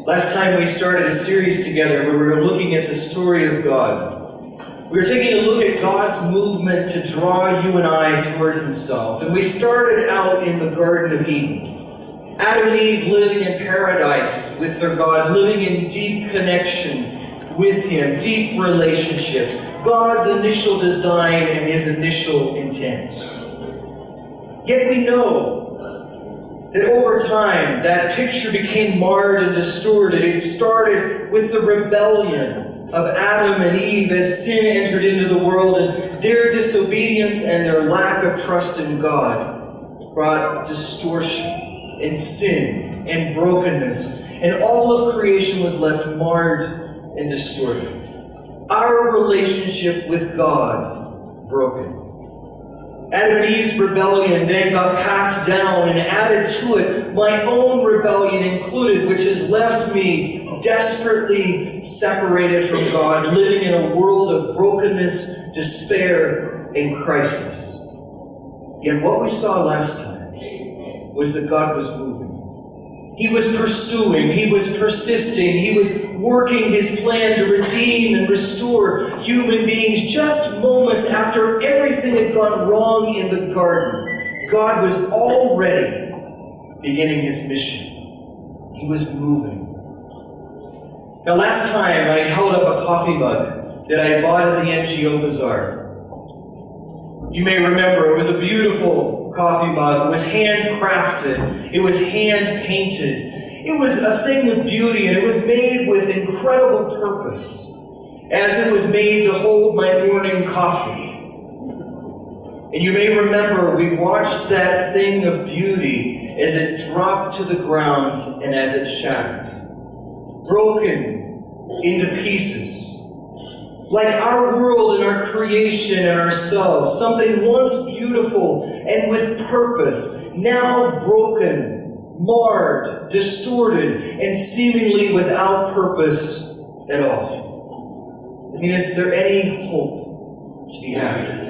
Last time we started a series together where we were looking at the story of God. We were taking a look at God's movement to draw you and I toward Himself. And we started out in the Garden of Eden. Adam and Eve living in paradise with their God, living in deep connection with Him, deep relationship. God's initial design and His initial intent. Yet we know that over time, that picture became marred and distorted. It started with the rebellion of Adam and Eve as sin entered into the world, and their disobedience and their lack of trust in God brought distortion and sin and brokenness, and all of creation was left marred and distorted. Our relationship with God broken. Adam and Eve's rebellion then got passed down, and added to it my own rebellion included, which has left me desperately separated from God, living in a world of brokenness, despair, and crisis. Yet what we saw last time was that God was moving. He was pursuing, He was persisting, He was working His plan to redeem and restore human beings just moments after everything had gone wrong in the garden. God was already beginning His mission. He was moving. Now last time I held up a coffee mug that I bought at the NGO Bazaar. You may remember it was a beautiful coffee mug. It was handcrafted. It was hand-painted. It was a thing of beauty, and it was made with incredible purpose, as it was made to hold my morning coffee. And you may remember we watched that thing of beauty as it dropped to the ground and as it shattered, broken into pieces. Like our world and our creation and ourselves, something once beautiful and with purpose, now broken, marred, distorted, and seemingly without purpose at all. I mean, is there any hope to be had?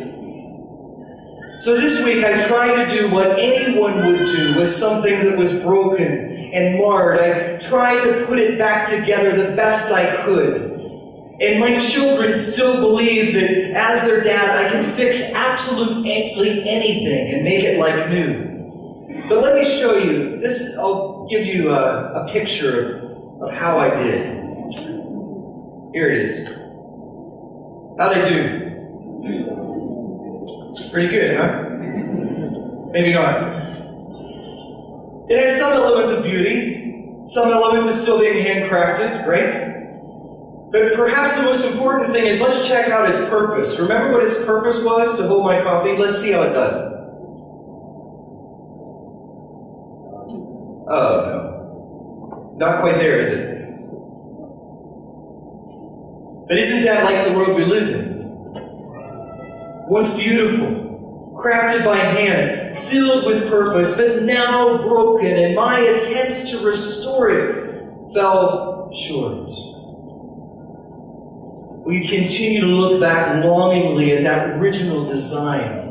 So this week I tried to do what anyone would do with something that was broken and marred. I tried to put it back together the best I could. And my children still believe that as their dad, I can fix absolutely anything and make it like new. But let me show you this. I'll give you a picture of how I did. Here it is. How'd I do? Pretty good, huh? Maybe not. It has some elements of beauty, some elements of still being handcrafted, right? But perhaps the most important thing is let's check out its purpose. Remember what its purpose was to hold my coffee? Let's see how it does. Oh, no. Not quite there, is it? But isn't that like the world we live in? Once beautiful, crafted by hands, filled with purpose, but now broken, and my attempts to restore it fell short. We continue to look back longingly at that original design.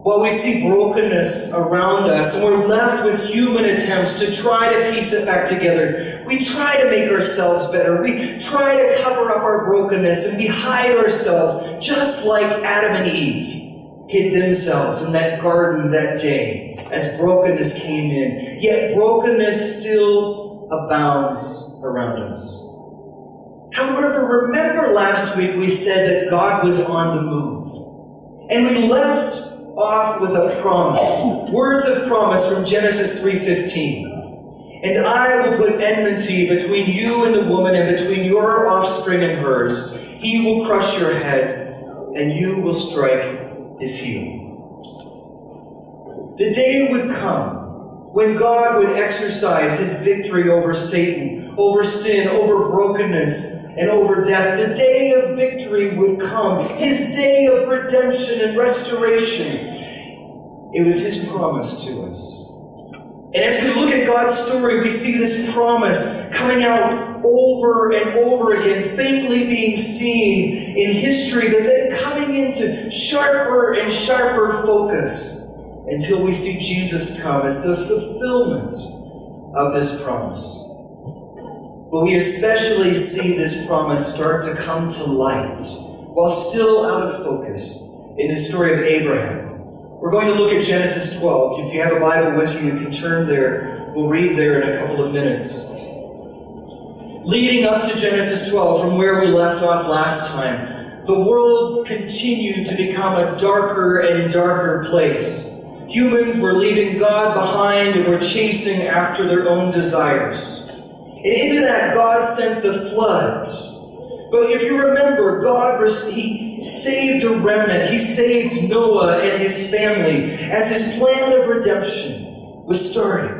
While we see brokenness around us, and we're left with human attempts to try to piece it back together, we try to make ourselves better. We try to cover up our brokenness, and we hide ourselves, just like Adam and Eve hid themselves in that garden that day as brokenness came in. Yet brokenness still abounds around us. However, remember last week we said that God was on the move. And we left off with a promise. Words of promise from Genesis 3:15. And I will put enmity between you and the woman, and between your offspring and hers. He will crush your head, and you will strike his heel. The day would come when God would exercise His victory over Satan, over sin, over brokenness, and over death. The day of victory would come. His day of redemption and restoration. It was His promise to us. And as we look at God's story, we see this promise coming out over and over again, faintly being seen in history, but then coming into sharper and sharper focus until we see Jesus come as the fulfillment of this promise. But we especially see this promise start to come to light, while still out of focus, in the story of Abraham. We're going to look at Genesis 12. If you have a Bible with you, you can turn there. We'll read there in a couple of minutes. Leading up to Genesis 12, from where we left off last time, the world continued to become a darker and darker place. Humans were leaving God behind and were chasing after their own desires. And into that, God sent the flood. But if you remember, He saved a remnant. He saved Noah and his family as His plan of redemption was starting.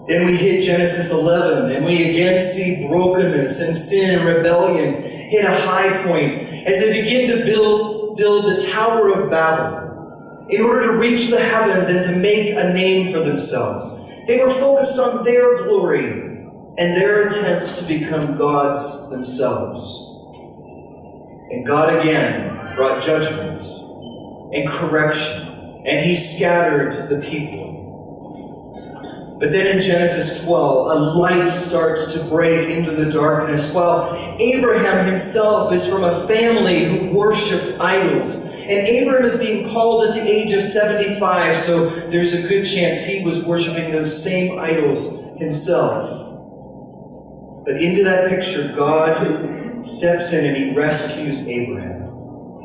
Then we hit Genesis 11, and we again see brokenness and sin and rebellion hit a high point as they begin to build the Tower of Babel in order to reach the heavens and to make a name for themselves. They were focused on their glory and their attempts to become gods themselves. And God again brought judgment and correction, and He scattered the people. But then in Genesis 12, a light starts to break into the darkness. While Abraham himself is from a family who worshipped idols, and Abraham is being called at the age of 75, so there's a good chance he was worshiping those same idols himself. But into that picture, God steps in and He rescues Abraham.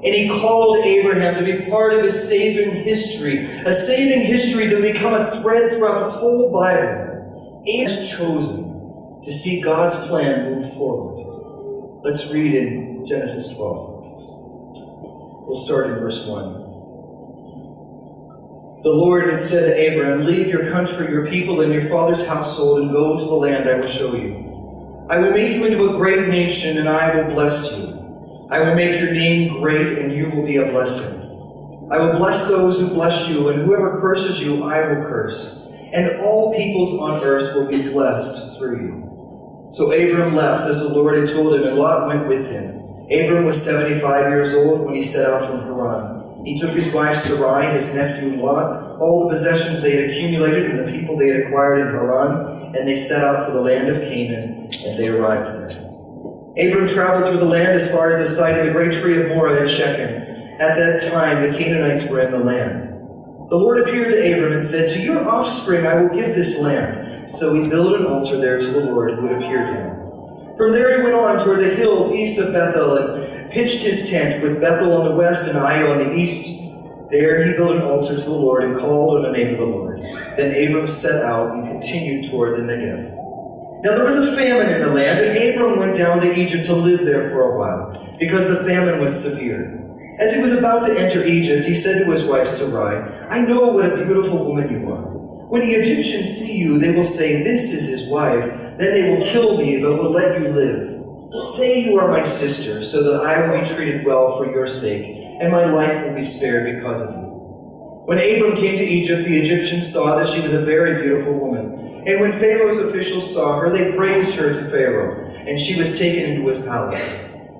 And He called Abraham to be part of His saving history, a saving history that will become a thread throughout the whole Bible. Abraham is chosen to see God's plan move forward. Let's read in Genesis 12. We'll start in verse 1. The Lord had said to Abraham, "Leave your country, your people, and your father's household, and go to the land I will show you. I will make you into a great nation, and I will bless you. I will make your name great, and you will be a blessing. I will bless those who bless you, and whoever curses you, I will curse. And all peoples on earth will be blessed through you." So Abram left, as the Lord had told him, and Lot went with him. Abram was 75 years old when he set out from Haran. He took his wife Sarai, his nephew Lot, all the possessions they had accumulated, and the people they had acquired in Haran, and they set out for the land of Canaan, and they arrived there. Abram traveled through the land as far as the site of the great tree of Moreh at Shechem. At that time, the Canaanites were in the land. The Lord appeared to Abram and said, "To your offspring I will give this land." So he built an altar there to the Lord who had appeared to him. From there he went on toward the hills east of Bethel and pitched his tent with Bethel on the west and Ai on the east. There he built an altar to the Lord and called on the name of the Lord. Then Abram set out and continued toward the Negev. Now there was a famine in the land, and Abram went down to Egypt to live there for a while, because the famine was severe. As he was about to enter Egypt, he said to his wife Sarai, "I know what a beautiful woman you are. When the Egyptians see you, they will say, 'This is his wife.' Then they will kill me, but will let you live. Say you are my sister, so that I will be treated well for your sake, and my life will be spared because of you." When Abram came to Egypt, the Egyptians saw that she was a very beautiful woman. And when Pharaoh's officials saw her, they praised her to Pharaoh, and she was taken into his palace.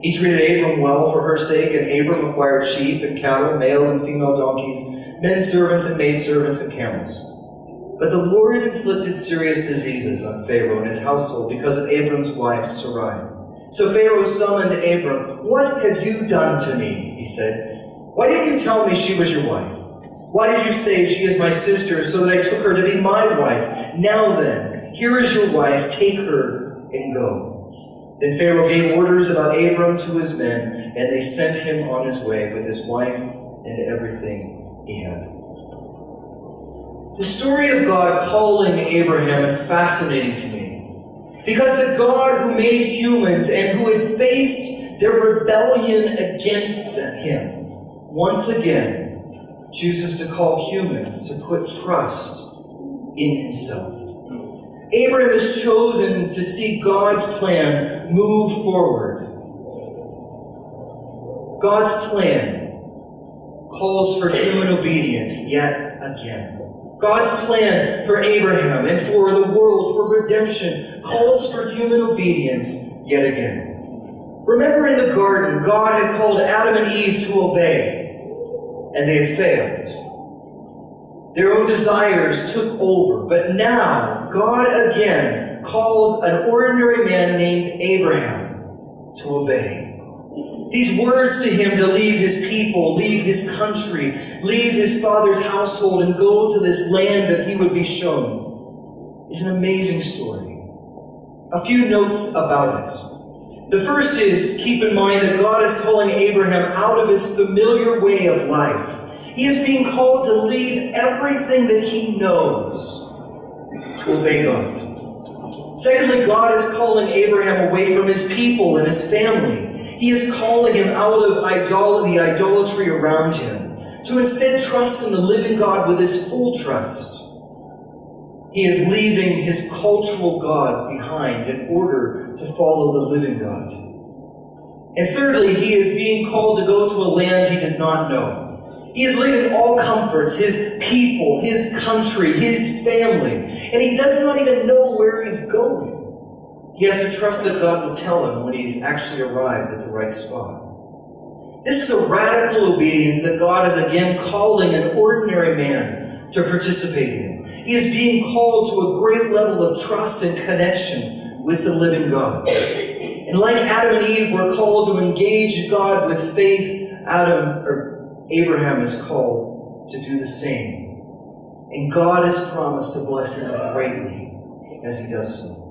He treated Abram well for her sake, and Abram acquired sheep and cattle, male and female donkeys, men servants and maidservants, and camels. But the Lord inflicted serious diseases on Pharaoh and his household because of Abram's wife Sarai. So Pharaoh summoned Abram. "What have you done to me?" he said. "Why didn't you tell me she was your wife? Why did you say she is my sister, so that I took her to be my wife? Now then, here is your wife, take her and go." Then Pharaoh gave orders about Abram to his men, and they sent him on his way with his wife and everything he had. The story of God calling Abraham is fascinating to me, because the God who made humans and who had faced their rebellion against him, once again chooses to call humans to put trust in himself. Abraham is chosen to see God's plan move forward. God's plan calls for human obedience yet again. God's plan for Abraham and for the world, for redemption, calls for human obedience yet again. Remember in the garden, God had called Adam and Eve to obey, and they had failed. Their own desires took over. But now, God again calls an ordinary man named Abraham to obey. These words to him to leave his people, leave his country, leave his father's household, and go to this land that he would be shown is an amazing story. A few notes about it. The first is, keep in mind that God is calling Abraham out of his familiar way of life. He is being called to leave everything that he knows to obey God. Secondly, God is calling Abraham away from his people and his family. He is calling him out of the idolatry around him, to instead trust in the living God with his full trust. He is leaving his cultural gods behind in order to follow the living God. And thirdly, he is being called to go to a land he did not know. He is leaving all comforts, his people, his country, his family, and he does not even know where he's going. He has to trust that God will tell him when he's actually arrived at the right spot. This is a radical obedience that God is again calling an ordinary man to participate in. He is being called to a great level of trust and connection with the living God. And like Adam and Eve were called to engage God with faith, Abraham is called to do the same. And God has promised to bless him greatly as he does so.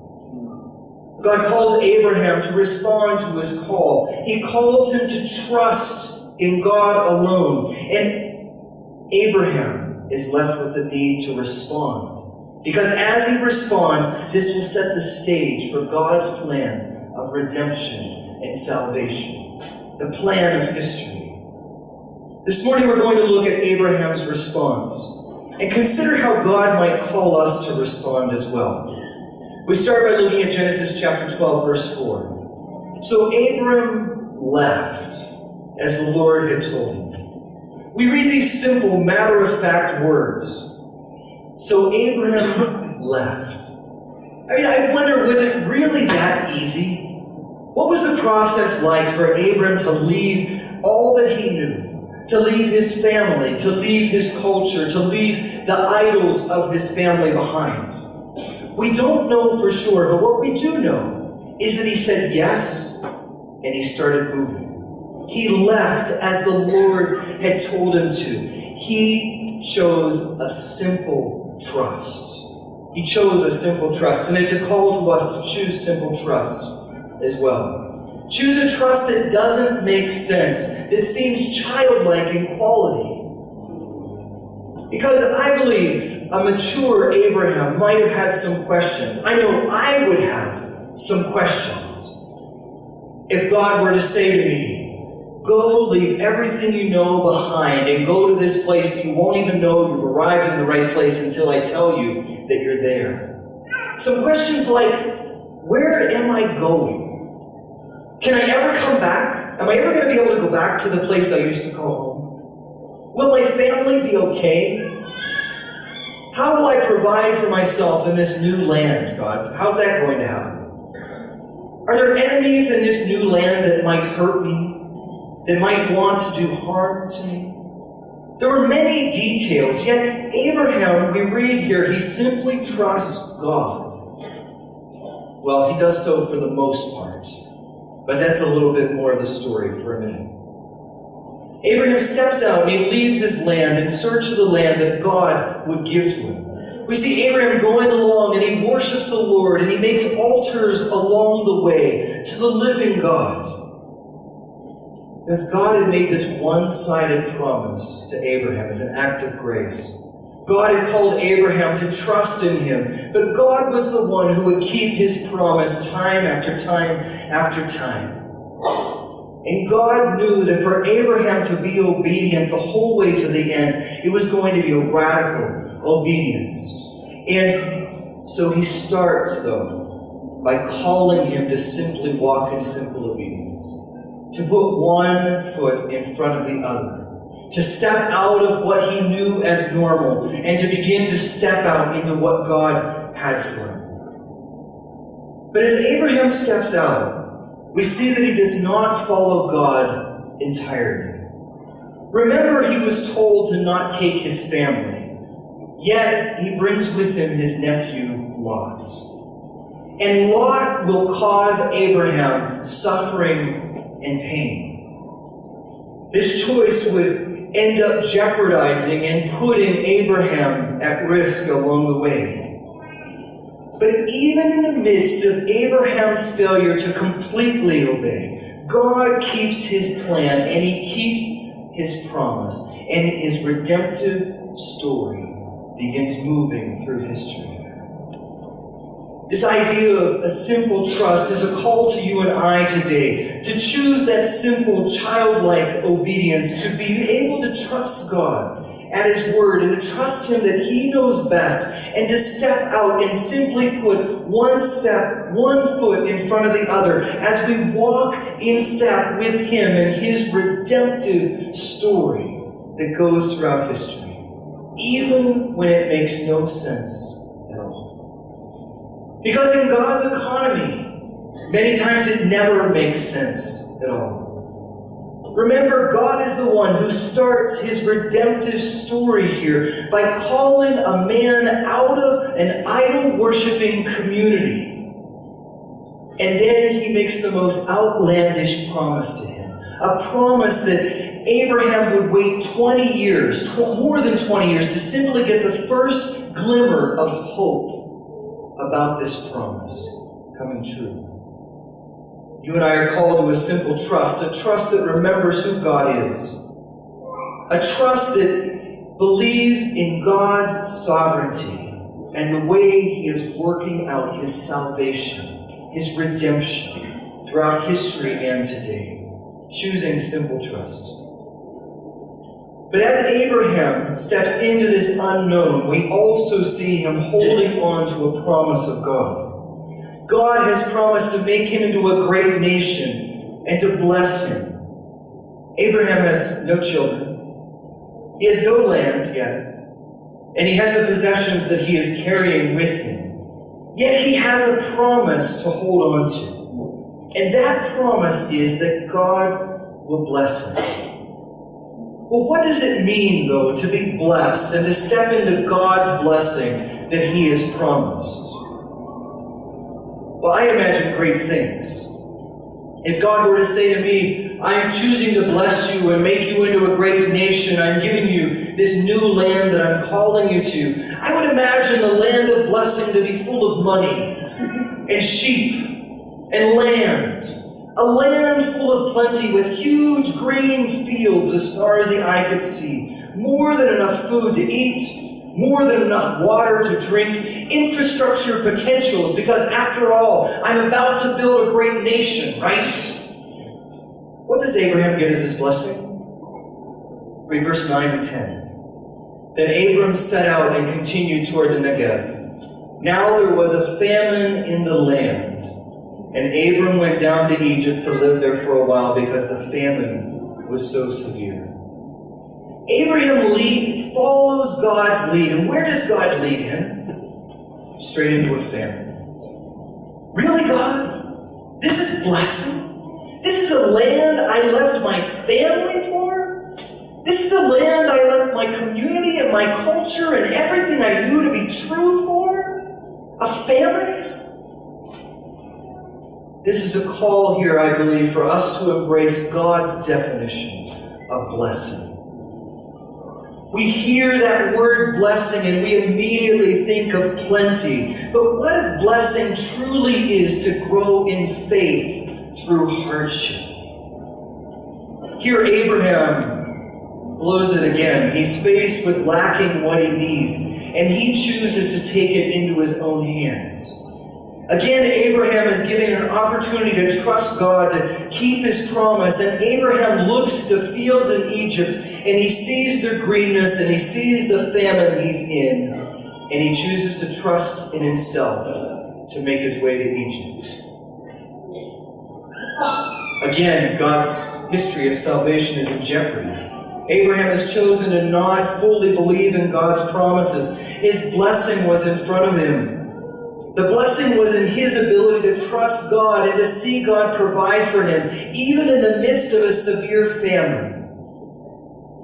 God calls Abraham to respond to his call. He calls him to trust in God alone. And Abraham is left with the need to respond. Because as he responds, this will set the stage for God's plan of redemption and salvation. The plan of history. This morning we're going to look at Abraham's response and consider how God might call us to respond as well. We start by looking at Genesis chapter 12, verse 4. So Abram left, as the Lord had told him. We read these simple, matter-of-fact words. So Abraham left. I wonder, was it really that easy? What was the process like for Abram to leave all that he knew? To leave his family, to leave his culture, to leave the idols of his family behind? We don't know for sure, but what we do know is that he said yes, and he started moving. He left as the Lord had told him to. He chose a simple trust. He chose a simple trust, and it's a call to us to choose simple trust as well. Choose a trust that doesn't make sense, that seems childlike in quality. Because I believe a mature Abraham might have had some questions. I know I would have some questions. If God were to say to me, go leave everything you know behind and go to this place, you won't even know you've arrived in the right place until I tell you that you're there. Some questions like, where am I going? Can I ever come back? Am I ever going to be able to go back to the place I used to call home? Will my family be okay? How will I provide for myself in this new land, God? How's that going to happen? Are there enemies in this new land that might hurt me? That might want to do harm to me? There were many details, yet Abraham, we read here, he simply trusts God. Well, he does so for the most part. But that's a little bit more of the story for a minute. Abraham steps out and he leaves his land in search of the land that God would give to him. We see Abraham going along and he worships the Lord and he makes altars along the way to the living God. Because God had made this one-sided promise to Abraham as an act of grace. God had called Abraham to trust in him, but God was the one who would keep his promise time after time after time. And God knew that for Abraham to be obedient the whole way to the end, it was going to be a radical obedience. And so he starts, though, by calling him to simply walk in simple obedience. To put one foot in front of the other. To step out of what he knew as normal and to begin to step out into what God had for him. But as Abraham steps out, we see that he does not follow God entirely. Remember, he was told to not take his family, Yet he brings with him his nephew Lot. And Lot will cause Abraham suffering and pain. This choice would end up jeopardizing and putting Abraham at risk along the way. But even in the midst of Abraham's failure to completely obey, God keeps his plan and he keeps his promise. And his redemptive story begins moving through history. This idea of a simple trust is a call to you and I today to choose that simple childlike obedience, to be able to trust God at his word and to trust him that he knows best, and to step out and simply put one step, one foot in front of the other as we walk in step with him and his redemptive story that goes throughout history, even when it makes no sense at all. Because in God's economy, many times it never makes sense at all. Remember, God is the one who starts his redemptive story here by calling a man out of an idol-worshiping community. And then he makes the most outlandish promise to him. A promise that Abraham would wait 20 years, more than 20 years, to simply get the first glimmer of hope about this promise coming true. You and I are called to a simple trust, a trust that remembers who God is, a trust that believes in God's sovereignty and the way he is working out his salvation, his redemption throughout history and today, choosing simple trust. But as Abraham steps into this unknown, we also see him holding on to a promise of God. God has promised to make him into a great nation and to bless him. Abraham has no children. He has no land yet. And he has the possessions that he is carrying with him. Yet he has a promise to hold on to. And that promise is that God will bless him. Well, what does it mean, though, to be blessed and to step into God's blessing that he has promised? Well, I imagine great things. If God were to say to me, I am choosing to bless you and make you into a great nation, I'm giving you this new land that I'm calling you to, I would imagine the land of blessing to be full of money and sheep and land. A land full of plenty with huge green fields as far as the eye could see. More than enough food to eat, more than enough water to drink, infrastructure potentials, because after all, I'm about to build a great nation, right? What does Abraham get as his blessing? Read verse 9 to 10. Then Abram set out and continued toward the Negev. Now there was a famine in the land, and Abram went down to Egypt to live there for a while because the famine was so severe. Abraham follows God's lead. And where does God lead him? Straight into a famine. Really, God? This is blessing? This is a land I left my family for? This is a land I left my community and my culture and everything I knew to be true for? A famine? This is a call here, I believe, for us to embrace God's definition of blessing. We hear that word blessing and we immediately think of plenty. But what if blessing truly is to grow in faith through hardship? Here Abraham blows it again. He's faced with lacking what he needs, and he chooses to take it into his own hands. Again, Abraham is given an opportunity to trust God, to keep his promise. And Abraham looks at the fields in Egypt, and he sees their greenness, and he sees the famine he's in. And he chooses to trust in himself to make his way to Egypt. Again, God's history of salvation is in jeopardy. Abraham has chosen to not fully believe in God's promises. His blessing was in front of him. The blessing was in his ability to trust God and to see God provide for him, even in the midst of a severe famine,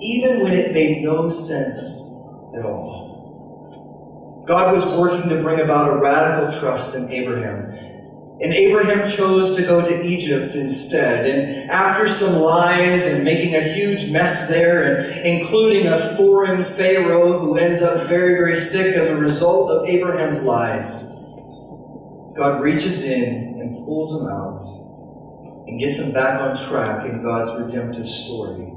even when it made no sense at all. God was working to bring about a radical trust in Abraham. And Abraham chose to go to Egypt instead. And after some lies and making a huge mess there, and including a foreign Pharaoh who ends up very, very sick as a result of Abraham's lies, God reaches in and pulls him out and gets him back on track in God's redemptive story.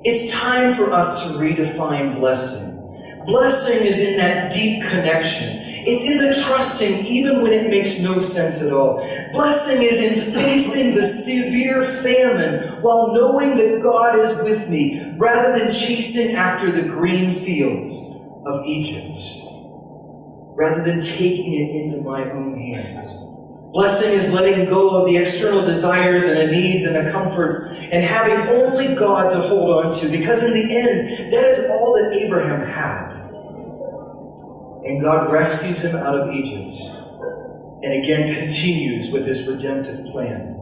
It's time for us to redefine blessing. Blessing is in that deep connection. It's in the trusting even when it makes no sense at all. Blessing is in facing the severe famine while knowing that God is with me, rather than chasing after the green fields of Egypt, rather than taking it into my own hands. Blessing is letting go of the external desires and the needs and the comforts and having only God to hold on to, because in the end, that is all that Abraham had. And God rescues him out of Egypt and again continues with his redemptive plan.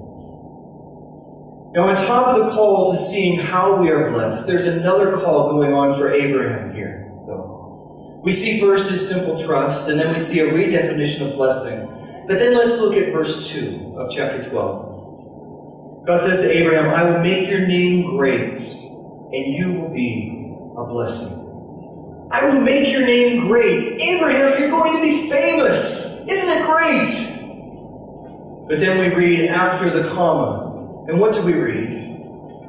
Now, on top of the call to seeing how we are blessed, there's another call going on for Abraham here, though. We see first his simple trust, and then we see a redefinition of blessing. But then let's look at verse 2 of chapter 12. God says to Abraham, I will make your name great, and you will be a blessing. I will make your name great. Abraham, you're going to be famous. Isn't it great? But then we read after the comma. And what do we read?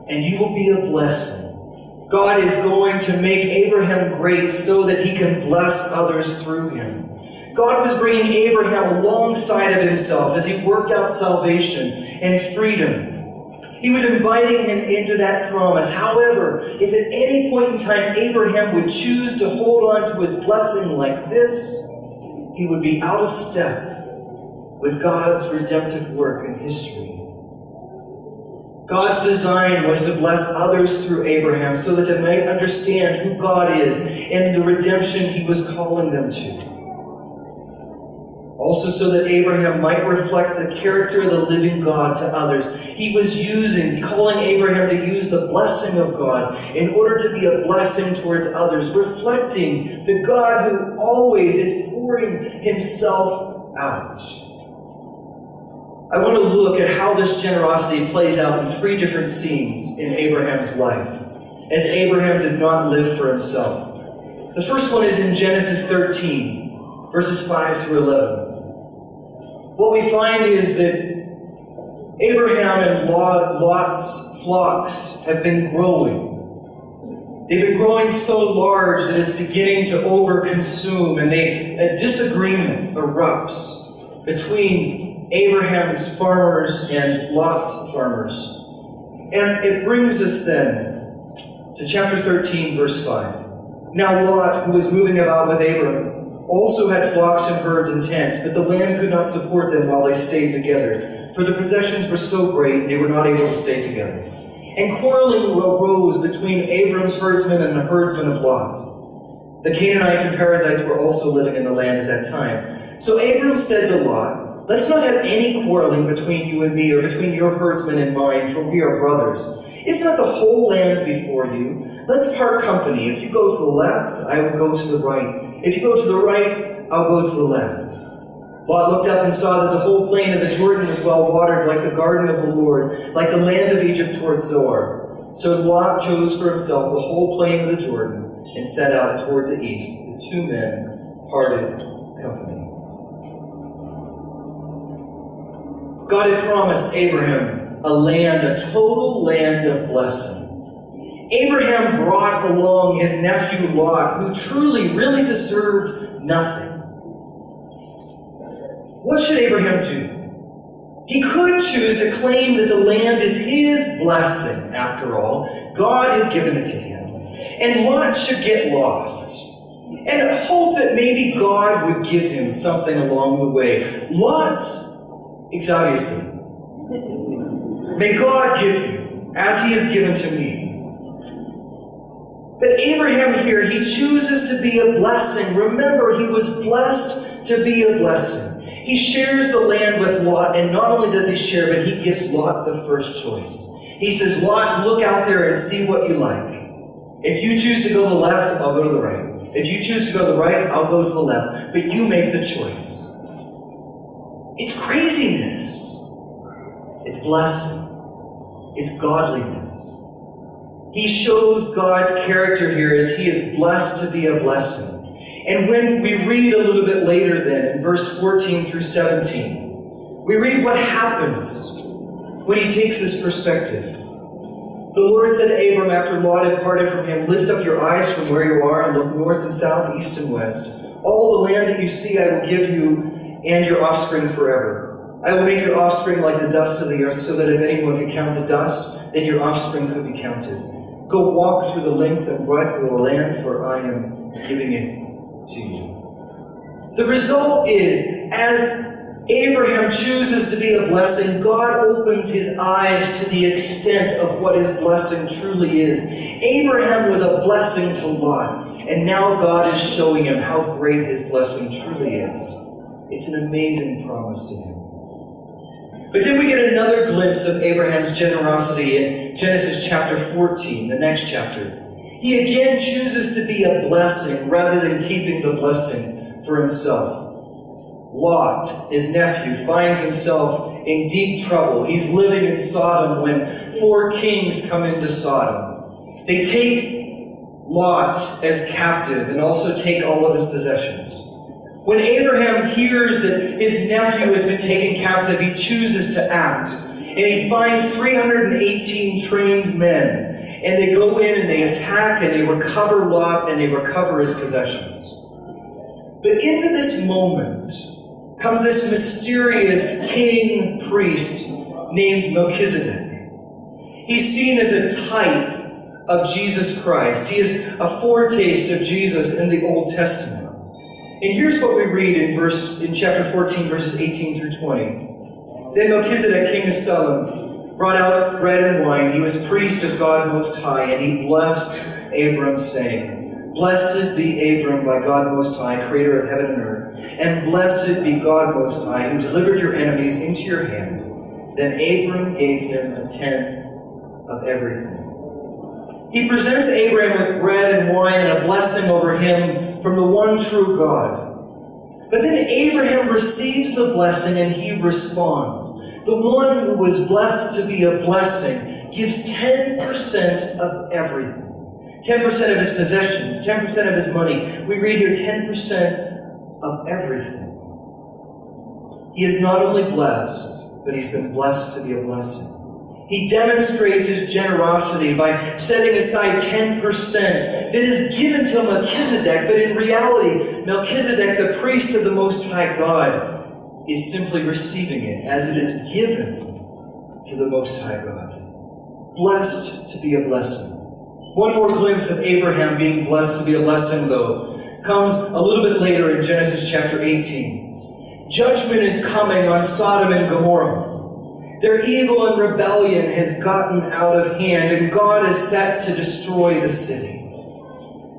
And you will be a blessing. God is going to make Abraham great so that he can bless others through him. God was bringing Abraham alongside of himself as he worked out salvation and freedom. He was inviting him into that promise. However, if at any point in time Abraham would choose to hold on to his blessing like this, he would be out of step with God's redemptive work in history. God's design was to bless others through Abraham so that they might understand who God is and the redemption he was calling them to. Also so that Abraham might reflect the character of the living God to others. He was calling Abraham to use the blessing of God in order to be a blessing towards others, reflecting the God who always is pouring himself out. I want to look at how this generosity plays out in 3 different scenes in Abraham's life, as Abraham did not live for himself. The first one is in Genesis 13, verses 5 through 11. What we find is that Abraham and Lot's flocks have been growing. They've been growing so large that it's beginning to overconsume, and a disagreement erupts between Abraham's farmers and Lot's farmers. And it brings us then to chapter 13, verse 5. Now Lot, who was moving about with Abram, also had flocks and herds and tents, but the land could not support them while they stayed together, for the possessions were so great they were not able to stay together. And quarreling arose between Abram's herdsmen and the herdsmen of Lot. The Canaanites and Perizzites were also living in the land at that time. So Abram said to Lot, let's not have any quarreling between you and me, or between your herdsmen and mine, for we are brothers. Is not the whole land before you? Let's part company. If you go to the left, I will go to the right. If you go to the right, I'll go to the left. Lot looked up and saw that the whole plain of the Jordan was well watered, like the garden of the Lord, like the land of Egypt toward Zoar. So Lot chose for himself the whole plain of the Jordan and set out toward the east. The 2 men parted company. God had promised Abraham a land, a total land of blessing. Abraham brought along his nephew Lot, who truly, really deserved nothing. What should Abraham do? He could choose to claim that the land is his blessing, after all. God had given it to him. And Lot should get lost and hope that maybe God would give him something along the way. Lot, exodiously, may God give you as he has given to me. But Abraham here, he chooses to be a blessing. Remember, he was blessed to be a blessing. He shares the land with Lot, and not only does he share, but he gives Lot the first choice. He says, Lot, look out there and see what you like. If you choose to go to the left, I'll go to the right. If you choose to go to the right, I'll go to the left. But you make the choice. It's craziness. It's blessing. It's godliness. He shows God's character here as he is blessed to be a blessing. And when we read a little bit later then, in verse 14 through 17, we read what happens when he takes this perspective. The Lord said to Abram after Lot had parted from him, "Lift up your eyes from where you are and look north and south, east and west. All the land that you see I will give you and your offspring forever. I will make your offspring like the dust of the earth, so that if anyone could count the dust, then your offspring could be counted. Go walk through the length and breadth of the land, for I am giving it to you." The result is, as Abraham chooses to be a blessing, God opens his eyes to the extent of what his blessing truly is. Abraham was a blessing to Lot, and now God is showing him how great his blessing truly is. It's an amazing promise to him. But then we get another glimpse of Abraham's generosity in Genesis chapter 14, the next chapter. He again chooses to be a blessing rather than keeping the blessing for himself. Lot, his nephew, finds himself in deep trouble. He's living in Sodom when 4 kings come into Sodom. They take Lot as captive and also take all of his possessions. When Abraham hears that his nephew has been taken captive, he chooses to act. And he finds 318 trained men. And they go in and they attack and they recover Lot and they recover his possessions. But into this moment comes this mysterious king priest named Melchizedek. He's seen as a type of Jesus Christ. He is a foretaste of Jesus in the Old Testament. And here's what we read in chapter 14, verses 18 through 20. Then Melchizedek, king of Salem, brought out bread and wine. He was priest of God Most High, and he blessed Abram, saying, "Blessed be Abram by God Most High, creator of heaven and earth. And blessed be God Most High, who delivered your enemies into your hand." Then Abram gave him 1/10 of everything. He presents Abraham with bread and wine and a blessing over him from the one true God. But then Abraham receives the blessing and he responds. The one who was blessed to be a blessing gives 10% of everything. 10% of his possessions, 10% of his money. We read here 10% of everything. He is not only blessed, but he's been blessed to be a blessing. He demonstrates his generosity by setting aside 10% that is given to Melchizedek, but in reality, Melchizedek, the priest of the Most High God, is simply receiving it as it is given to the Most High God. Blessed to be a blessing. One more glimpse of Abraham being blessed to be a blessing, though, comes a little bit later in Genesis chapter 18. Judgment is coming on Sodom and Gomorrah. Their evil and rebellion has gotten out of hand, and God is set to destroy the city.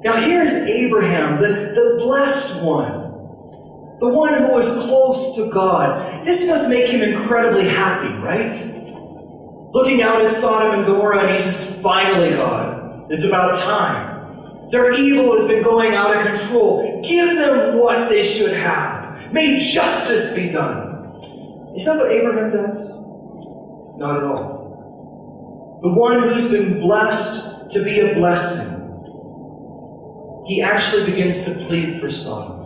Now here's Abraham, the blessed one, the one who was close to God. This must make him incredibly happy, right? Looking out at Sodom and Gomorrah, and he says, "Finally, God, it's about time. Their evil has been going out of control. Give them what they should have. May justice be done." Is that what Abraham does? Not at all. The one who's been blessed to be a blessing, he actually begins to plead for Sodom.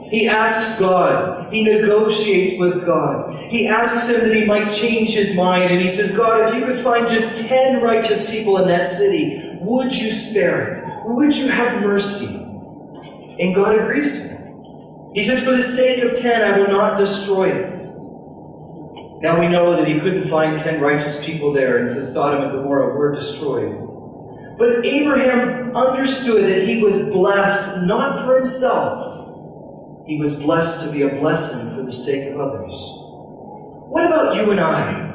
He asks God. He negotiates with God. He asks him that he might change his mind. And he says, "God, if you could find just 10 righteous people in that city, would you spare it? Would you have mercy?" And God agrees to it. He says, "For the sake of 10, I will not destroy it." Now we know that he couldn't find 10 righteous people there, and so Sodom and Gomorrah were destroyed. But Abraham understood that he was blessed not for himself. He was blessed to be a blessing for the sake of others. What about you and I?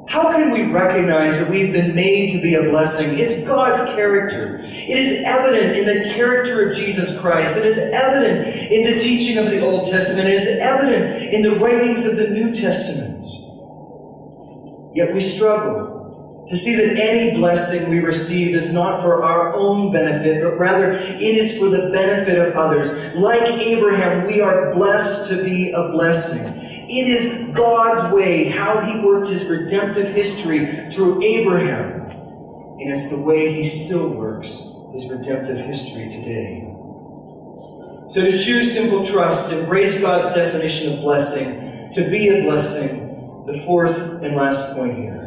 How can we recognize that we've been made to be a blessing? It's God's character. It is evident in the character of Jesus Christ. It is evident in the teaching of the Old Testament. It is evident in the writings of the New Testament. Yet we struggle To see that any blessing we receive is not for our own benefit, but rather it is for the benefit of others. Like Abraham, we are blessed to be a blessing. It is God's way, how He worked His redemptive history through Abraham. And it's the way He still works His redemptive history today. So to choose simple trust, embrace God's definition of blessing, to be a blessing, the fourth and last point here,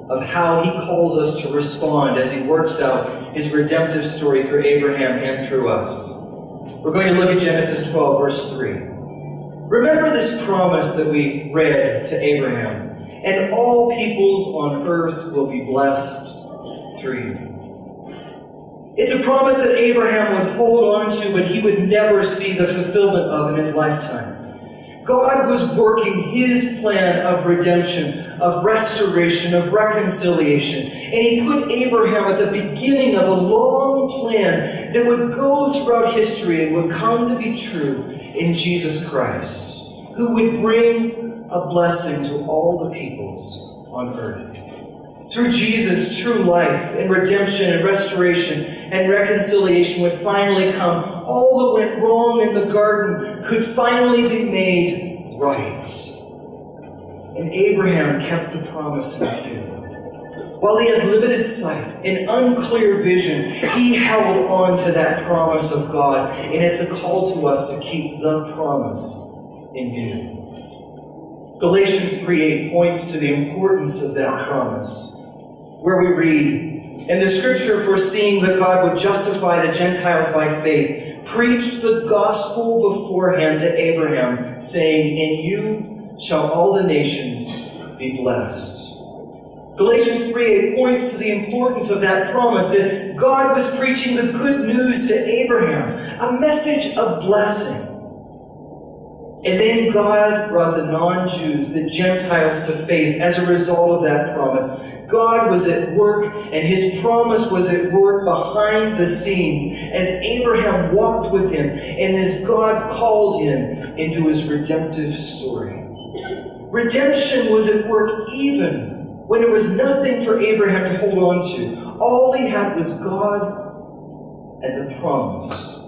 of how He calls us to respond as He works out His redemptive story through Abraham and through us. We're going to look at Genesis 12, verse 3. Remember this promise that we read to Abraham, and all peoples on earth will be blessed through you. It's a promise that Abraham would hold on to, but he would never see the fulfillment of in his lifetime. God was working His plan of redemption, of restoration, of reconciliation. And He put Abraham at the beginning of a long plan that would go throughout history and would come to be true in Jesus Christ, who would bring a blessing to all the peoples on earth. Through Jesus, true life and redemption and restoration and reconciliation would finally come. All that went wrong in the garden could finally be made right. And Abraham kept the promise in view. While he had limited sight and unclear vision, he held on to that promise of God. And it's a call to us to keep the promise in view. Galatians 3:8 points to the importance of that promise, where we read, "And the Scripture, foreseeing that God would justify the Gentiles by faith, preached the gospel beforehand to Abraham, saying, 'In you shall all the nations be blessed.'" Galatians 3:8 points to the importance of that promise, that God was preaching the good news to Abraham, a message of blessing. And then God brought the non-Jews, the Gentiles, to faith as a result of that promise. God was at work, and His promise was at work behind the scenes as Abraham walked with Him and as God called him into His redemptive story. Redemption was at work even when there was nothing for Abraham to hold on to. All he had was God and the promise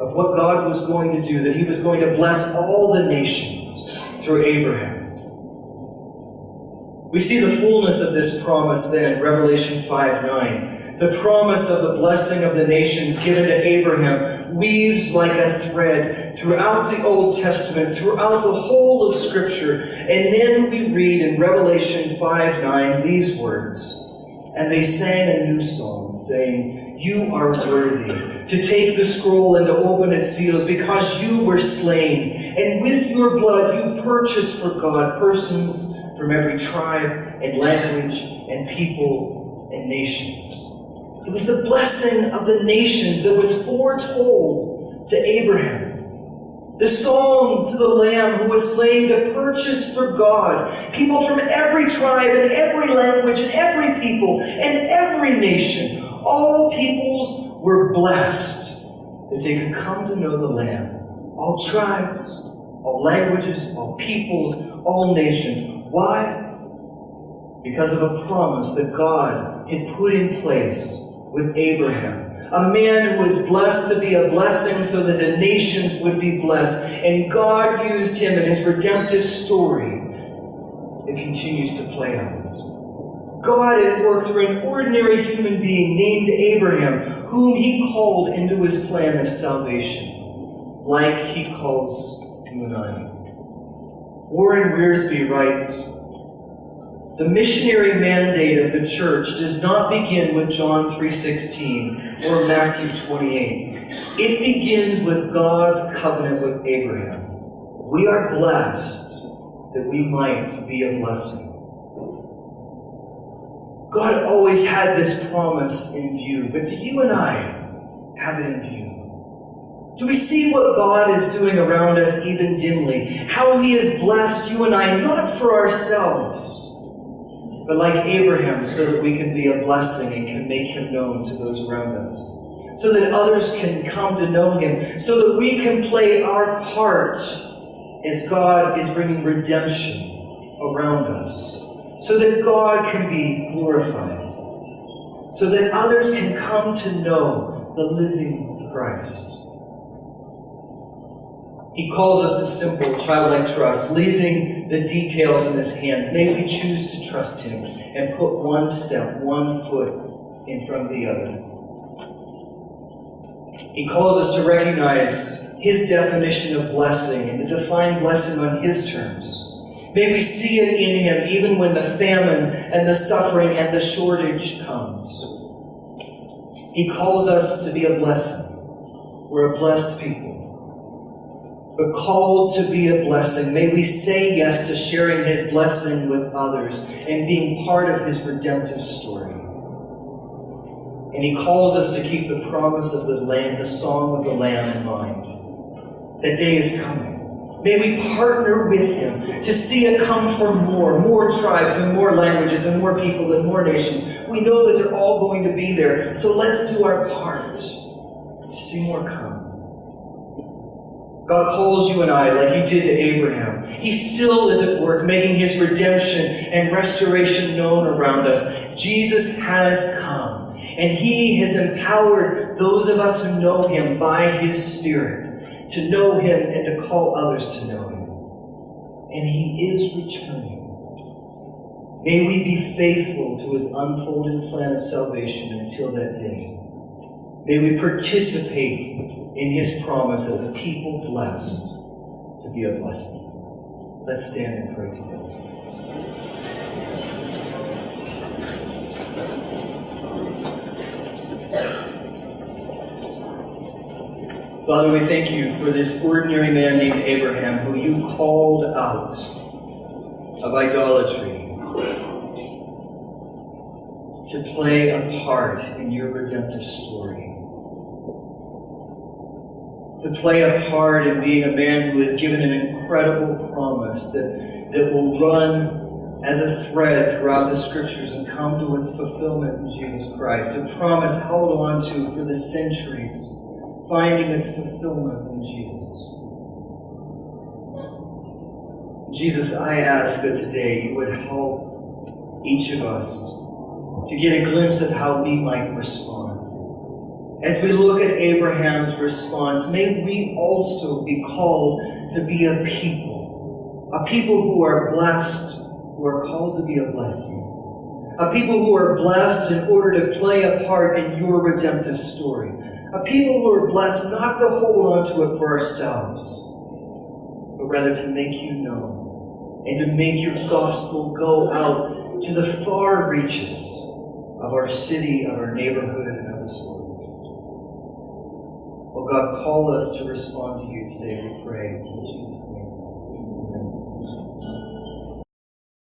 of what God was going to do, that He was going to bless all the nations through Abraham. We see the fullness of this promise then in Revelation 5:9. The promise of the blessing of the nations given to Abraham weaves like a thread throughout the Old Testament, throughout the whole of Scripture. And then we read in Revelation 5:9 these words, "And they sang a new song, saying, 'You are worthy to take the scroll and to open its seals, because you were slain, and with your blood you purchased for God persons from every tribe and language and people and nations.'" It was the blessing of the nations that was foretold to Abraham. The song to the Lamb who was slain to purchase for God people from every tribe and every language and every people and every nation. All peoples were blessed that they could come to know the Lamb. All tribes, all languages, all peoples, all nations. Why? Because of a promise that God had put in place with Abraham. A man who was blessed to be a blessing so that the nations would be blessed. And God used him in His redemptive story that continues to play out. God at work through an ordinary human being named Abraham, whom He called into His plan of salvation, like He calls you and I. Warren Wiersbe writes, "The missionary mandate of the church does not begin with John 3:16 or Matthew 28. It begins with God's covenant with Abraham. We are blessed that we might be a blessing." God always had this promise in view, but do you and I have it in view? Do we see what God is doing around us even dimly? How He has blessed you and I, not for ourselves, but like Abraham, so that we can be a blessing and can make Him known to those around us. So that others can come to know Him. So that we can play our part as God is bringing redemption around us. so that God can be glorified, so that others can come to know the living Christ. He calls us to simple, childlike trust, leaving the details in His hands. May we choose to trust Him and put one step, one foot in front of the other. He calls us to recognize His definition of blessing and to define blessing on His terms. May we see it in Him even when the famine and the suffering and the shortage comes. He calls us to be a blessing. We're a blessed people. But called to be a blessing, may we say yes to sharing His blessing with others and being part of His redemptive story. And He calls us to keep the promise of the Lamb, the song of the Lamb in mind. That day is coming. May we partner with Him to see it come for more tribes and more languages and more people and more nations. We know that they're all going to be there, so let's do our part to see more come. God calls you and I like He did to Abraham. He still is at work making His redemption and restoration known around us. Jesus has come, and He has empowered those of us who know Him by His Spirit to know Him and to call others to know Him. And He is returning. May we be faithful to His unfolded plan of salvation until that day. May we participate in His promise as a people blessed to be a blessing. Let's stand and pray together. Father, we thank You for this ordinary man named Abraham who You called out of idolatry to play a part in Your redemptive story. To play a part in being a man who is given an incredible promise that will run as a thread throughout the Scriptures and come to its fulfillment in Jesus Christ. A promise held on to for the centuries, finding its fulfillment in Jesus. Jesus, I ask that today You would help each of us to get a glimpse of how we might respond. As we look at Abraham's response, may we also be called to be a people who are blessed, who are called to be a blessing, a people who are blessed in order to play a part in Your redemptive story, a people who are blessed not to hold on to it for ourselves, but rather to make You known and to make Your gospel go out to the far reaches of our city, of our neighborhood, and of this world. Oh God, call us to respond to You today, we pray. In Jesus' name.